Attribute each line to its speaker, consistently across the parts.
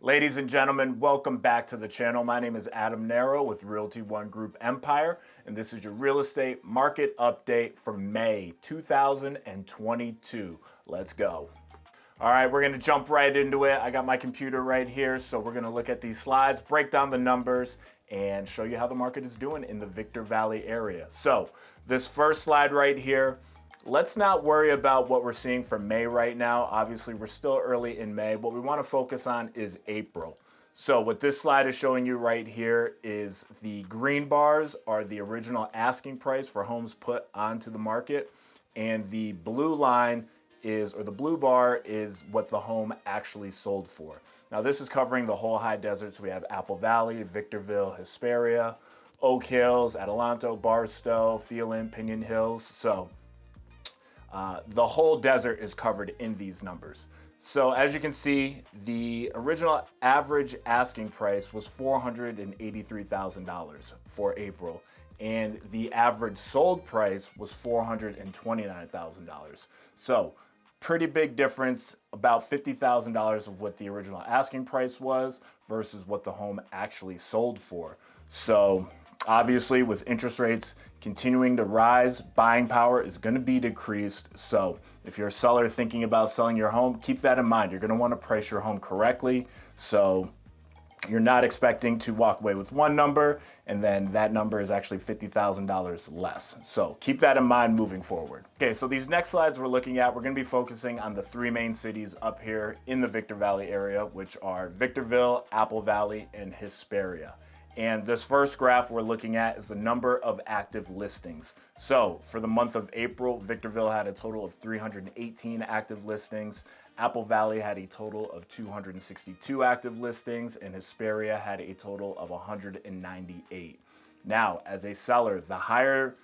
Speaker 1: Ladies and gentlemen, welcome back to the channel. My name is Adam Narreau with Realty One Group Empire, and this is your real estate market update for May 2022. Let's go. All right, we're gonna jump right into it. I got my computer right here, so we're gonna look at these slides, break down the numbers, and show you how the market is doing in the Victor Valley area. So this first slide right here, let's not worry about what we're seeing for May right now. Obviously, we're still early in May. What we want to focus on is April. So what this slide is showing you right here is the green bars are the original asking price for homes put onto the market. And the blue line is, or the blue bar is what the home actually sold for. Now this is covering the whole high desert. So we have Apple Valley, Victorville, Hesperia, Oak Hills, Adelanto, Barstow, Phelan, Pinion Hills. So the whole desert is covered in these numbers. So as you can see, the original average asking price was $483,000 for April, and the average sold price was $429,000. So pretty big difference, about $50,000 of what the original asking price was versus what the home actually sold for. So obviously, with interest rates continuing to rise, buying power is going to be decreased. So if you're a seller thinking about selling your home, keep that in mind. You're going to want to price your home correctly. So you're not expecting to walk away with one number and then that number is actually $50,000 less. So keep that in mind moving forward. Okay, so these next slides we're looking at, we're going to be focusing on the three main cities up here in the Victor Valley area, which are Victorville, Apple Valley, and Hesperia. And this first graph we're looking at is the number of active listings. So for the month of April, Victorville had a total of 318 active listings. Apple Valley had a total of 262 active listings, and Hesperia had a total of 198. Now, as a seller, the higher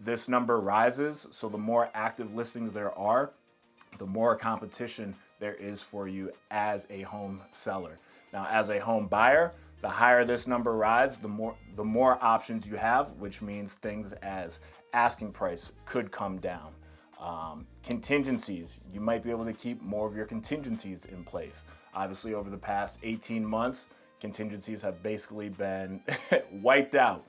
Speaker 1: this number rises, so the more active listings there are, the more competition there is for you as a home seller. Now, as a home buyer, the higher this number rises, the more options you have, which means things as asking price could come down. Contingencies, you might be able to keep more of your contingencies in place. Obviously, over the past 18 months, contingencies have basically been wiped out.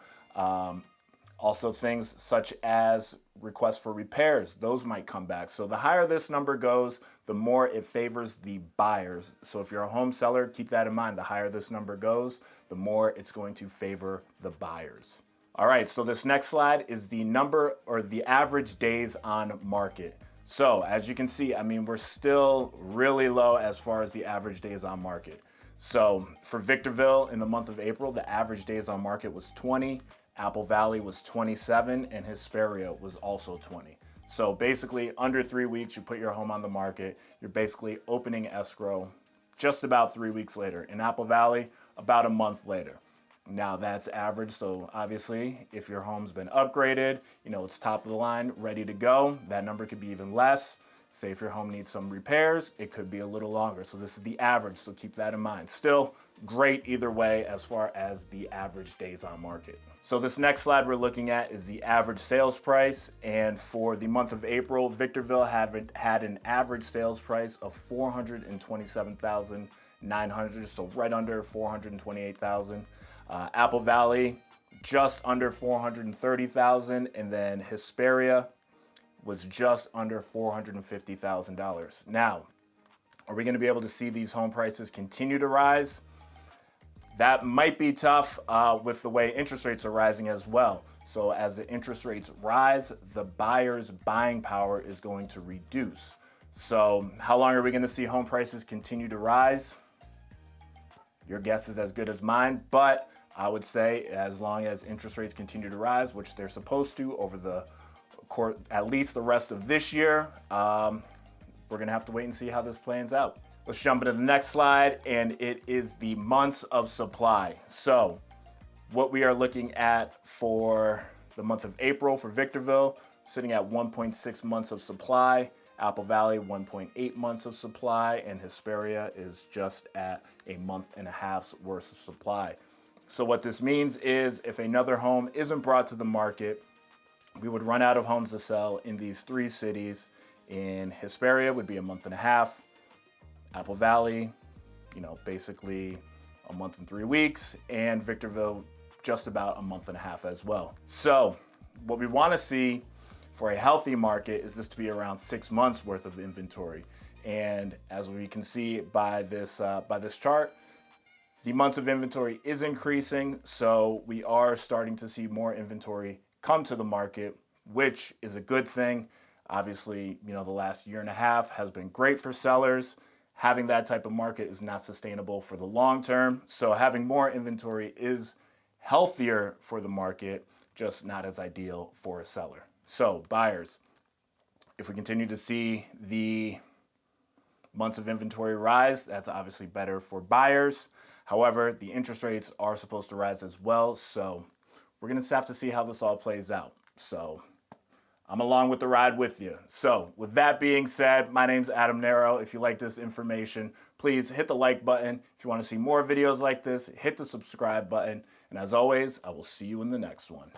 Speaker 1: Also, things such as requests for repairs, those might come back. So the higher this number goes, the more it favors the buyers. So if you're a home seller, keep that in mind. The higher this number goes, the more it's going to favor the buyers. All right, so this next slide is the number or the average days on market. So as you can see, I mean, we're still really low as far as the average days on market. So for Victorville in the month of April, the average days on market was 20. Apple Valley was 27, and Hesperia was also 20. So basically, under 3 weeks, you put your home on the market. You're basically opening escrow just about 3 weeks later. In Apple Valley, about a month later. Now that's average, so obviously, if your home's been upgraded, you know, it's top of the line, ready to go, that number could be even less. Say if your home needs some repairs, it could be a little longer. So this is the average, so keep that in mind. Still great either way as far as the average days on market. So this next slide we're looking at is the average sales price. And for the month of April, Victorville had an average sales price of $427,900, so right under $428,000. Apple Valley, just under $430,000, and then Hesperia was just under $450,000. Now, are we going to be able to see these home prices continue to rise? That might be tough with the way interest rates are rising as well. So as the interest rates rise, the buyer's buying power is going to reduce. So how long are we going to see home prices continue to rise? Your guess is as good as mine, but I would say as long as interest rates continue to rise, which they're supposed to over the at least the rest of this year, we're gonna have to wait and see how this plans out. Let's jump into the next slide, and it is the months of supply. So what we are looking at for the month of April for Victorville, sitting at 1.6 months of supply. Apple Valley, 1.8 months of supply, and Hesperia is just at a month and a half's worth of supply. So what this means is if another home isn't brought to the market, we would run out of homes to sell in these three cities. In Hesperia would be a month and a half. Apple Valley, basically a month and 3 weeks, and Victorville just about a month and a half as well. So what we want to see for a healthy market is this to be around 6 months worth of inventory. And as we can see by this chart, the months of inventory is increasing. So we are starting to see more inventory come to the market, which is a good thing. Obviously, the last year and a half has been great for sellers. Having that type of market is not sustainable for the long term. So having more inventory is healthier for the market, just not as ideal for a seller. So buyers, if we continue to see the months of inventory rise, that's obviously better for buyers. However, the interest rates are supposed to rise as well. So we're going to have to see how this all plays out. So I'm along with the ride with you. So with that being said, my name's Adam Narreau. If you like this information, please hit the like button. If you want to see more videos like this, hit the subscribe button. And as always, I will see you in the next one.